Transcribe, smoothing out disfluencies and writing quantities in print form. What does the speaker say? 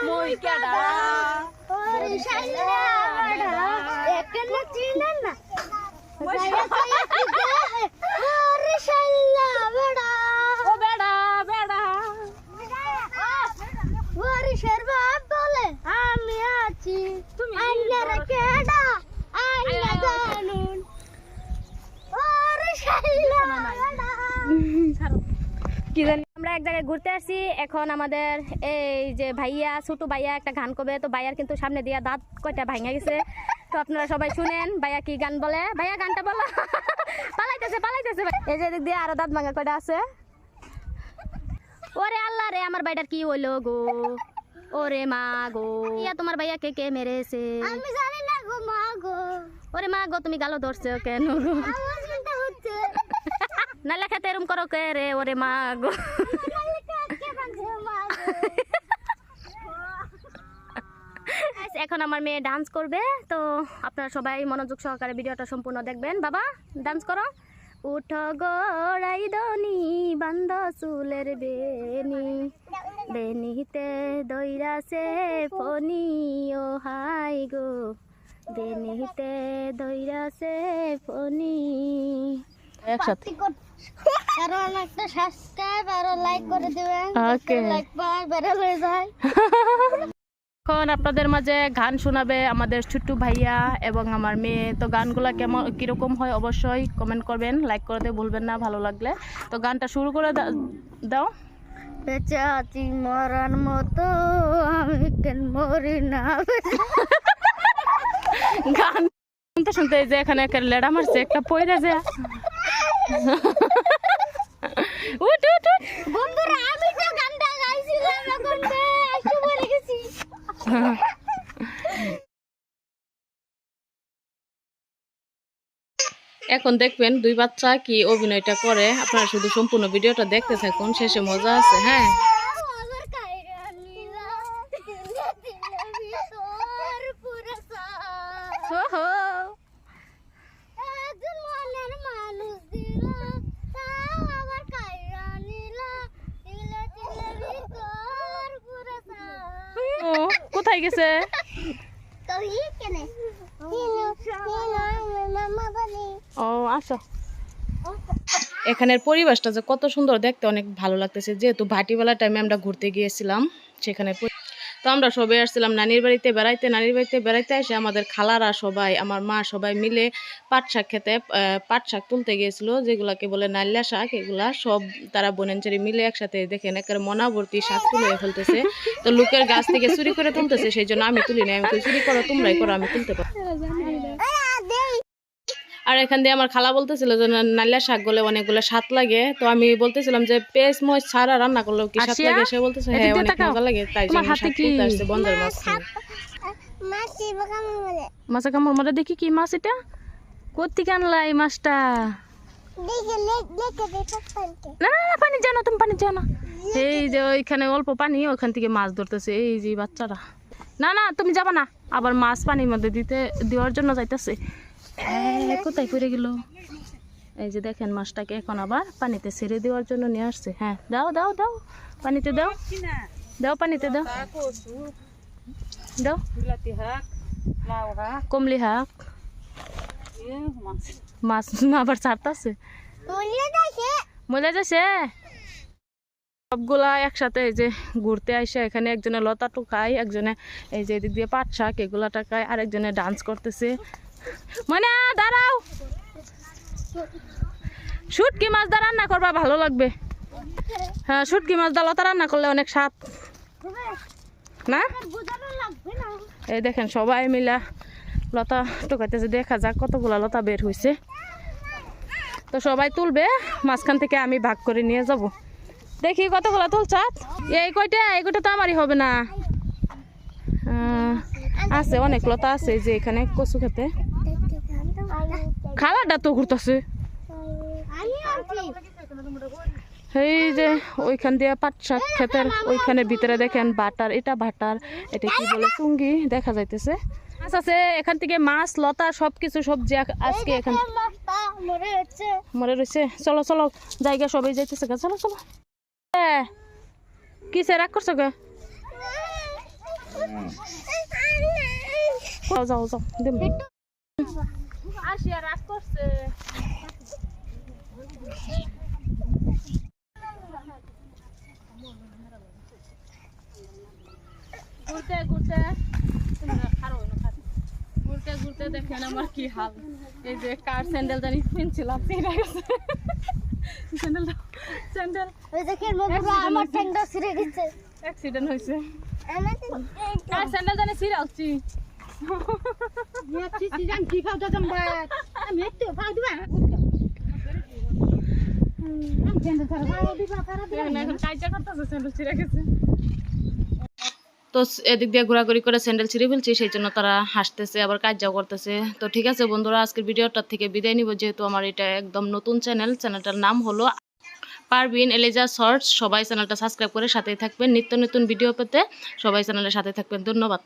মই কেডা ওরে শালা বেড়া একলা চিনেন না ওরে শালা বেড়া ও বেড়া বেড়া ওরে শেরবা বলে আমি আছি তুমি আইনারে কেডা আইনা জানুন ওরে শালা বেড়া কি জানি আমরা এক জায়গায় ঘুরতে আসছি এখন আমাদের এই যে ভাইয়া ছোট ভাইয়া একটা গান করবে তো ভাইয়ার কিন্তু সামনে দিয়া দাঁত কয়টা ভাঙা গেছে তো আপনারা সবাই শুনেন ভাইয়া কি গান বলে ভাইয়া গানটা বলো পালাইতেছে পালাইতেছে এই যে দিক দিয়ে আরো দাঁত ভাঙা কয়টা আছে ওরে আল্লাহ রে আমার ভাইটার কি হইলো গো ওরে মা গো ইয়া তোমার ভাইয়াকে কে মেরেছে আমি জানি না গো মা গো ওরে মা গো তুমি গালো ধরছো কেন গো আমার চিন্তা হচ্ছে না লেখাতে এরম করো কে রে ওরে মা গো এখন আমার মেয়ে ডান্স করবে তো আপনারা সবাই মনোযোগ সহকারে ভিডিওটা সম্পূর্ণ দেখবেন বাবা ডান্স করো উঠো গোড়াই দনি বান্ধ চুলের বেনি বেনিতে দইরাছে ফনি ও হাই গো বেনিতে দইরাছে ফনি একসাথে কারণ একটা সাবস্ক্রাইব আর লাইক করে দিবেন ওকে লাইক পাই বের হয়ে যায় এখন আপনাদের মাঝে গান শোনাবে আমাদের ছোট্ট ভাইয়া এবং আমার মেয়ে তো গানগুলা কেমন কিরকম হয় অবশ্যই কমেন্ট করবেন লাইক করতে ভুলবেন না ভালো লাগলে তো গানটা শুরু করে দাও বেঁচে আছি মরার মতো আমি কেন মরি না গান শুনতে শুনতে যে এখানে একটা লেডা মারছে একটা পয়রা যে উঠ উঠ উঠ বন্ধুরা আমি তো গানটা গাইছিলাম এখন একটু বলে গেছি এখন দেখবেন দুই বাচ্চা কি অভিনয়টা করে আপনারা শুধু সম্পূর্ণ ভিডিওটা দেখতে থাকুন শেষে মজা আছে হ্যাঁ আমার কাইরা নীলা দিলে দিলে ভিতর পুরো ওহো একজন মনের মানুষ দিলা তাও আমার কাইরা নীলা দিলে দিলে ভিতর পুরো ও কোথায় গেছে তো ই কেনে মামা বলি ও আসো এখানের পরিবেশটা যে কত সুন্দর দেখতে অনেক ভালো লাগতেছে যেহেতু ভাটিবেলা টাইমে আমরা ঘুরতে গিয়েছিলাম সেখানে তো আমরা সবাই আসছিলাম নানির বাড়িতে বেড়াইতে এসে আমাদের খালারা সবাই আমার মা সবাই মিলে পাট শাক খেতে পাট শাক তুলতে গিয়েছিল যেগুলাকে বলে নাল্লা শাক এগুলা সব তারা বোনেনচারি মিলে একসাথে দেখেন একের মনাবর্তী শাক তুলে ফেলতেছে তো লোকের গাছ থেকে চুরি করে তুলতেছে সেই জন্য আমি তুলি না আমি চুরি করো তোমরাই করো আমি তুলতে পারো আর এখান দিয়ে আমার খালা বলতেছিল যে নাল্লা শাক গলে অনেকগুলো স্বাদ লাগে তো আমি বলতেছিলাম যে পেঁয়াজ মরিচ ছাড়া রান্না করলেও কি স্বাদ লাগে সে বলতেছে হ্যাঁ অনেক মজা লাগে তাই জন্য হাতে কি আসছে বন্ধের মাছ মাছি বাগামে বলে মাছ কামড় মারা দেখি কি মাছ এটা কোত্থেকে আনলা এই মাছটা দেখে লেকে দেখে পালকে না না না পানি জানো তুমি পানি জানো এই যে ওইখানে অল্প পানি ওখান থেকে মাছ ধরতেছে এই যে বাচ্চারা না না তুমি যাবা না আবার মাছ পানির মধ্যে দেওয়ার জন্য যাইতেছে কোথায় পড়ে গেল এই যে দেখেন মাছটাকে এখন আবার পানিতে ছেড়ে দেওয়ার জন্য নিয়ে আসছে হ্যাঁ দাও দাও দাও পানিতে দাও দাও পানিতে দাও দাও কমলি শাক মাছ আবার ছাড়তেছে মজা যাচ্ছে সবগুলা একসাথে এই যে ঘুরতে আসে এখানে একজনে লতা টুকায় একজনে এই যে এদিক দিয়ে পাট শাক এগুলা টাকায় আরেকজনে ডান্স করতেছে মানে দাঁড়াও শুটকি মাছ দা রান্না করবা ভালো লাগবে হ্যাঁ শুটকি মাছ দা লতা রান্না করলে অনেক স্বাদ না এই দেখেন সবাই মিলা লতা টুকাইতেছে দেখা যাক কতগুলা লতা বের হয়েছে তো সবাই তুলবে মাঝখান থেকে আমি ভাগ করে নিয়ে যাব দেখি কতগুলা তুলছাত এই কয়টা তো আমারই হবে না আছে অনেক লতা আছে যে এখানে কচু খেতে খালাটা তো ঘুরতেছে এই যে ওইখান দিয়ে পাট শাক ক্ষেতের ওইখানে ভিতরে দেখেন বাটার এটা এটা কি বলে চুঙ্গি দেখা যাইতেছে মাছ আছে এখান থেকে মাছ লতা সবকিছু সবজি আজকে এখান মরে রয়েছে চলো চলো জায়গা সবাই যাইতেছে চলো চলো কিসে রাগ করছো গে যাও যাও যাও দেব আসিয়া রাগ করছে। ঘুরতে ঘুরতে ঘুরতে ঘুরতে দেখেন আমার কি হাল। এই যে কার স্যান্ডেল জানি কিনছিলাম স্যান্ডেলটা স্যান্ডেল ওই দেখেন বন্ধুরা আমার ট্যাংটা ছিঁড়ে গেছে অ্যাক্সিডেন্ট হয়েছে। আমাদের কার স্যান্ডেল জানি ছিঁড়ে আসছি। কি খাওয়া যাবে আমি একটু খাওয়া দিবা এখন কাজটা করতেছে স্যান্ডেল ছিঁড়ে গেছে। তো এদিক দিয়ে ঘোরাঘুরি করে স্যান্ডেল ছিঁড়ে ফেলছি, সেই জন্য তারা হাসতেছে আবার কাজও করতেছে। তো ঠিক আছে বন্ধুরা, আজকের ভিডিওটার থেকে বিদায় নিব, যেহেতু আমার এটা একদম নতুন চ্যানেলটার নাম হলো পারভিন এলিজা শর্টস। সবাই চ্যানেলটা সাবস্ক্রাইব করে সাথেই থাকবেন, নিত্য নতুন ভিডিও পেতে সবাই চ্যানেলের সাথে থাকবেন। ধন্যবাদ।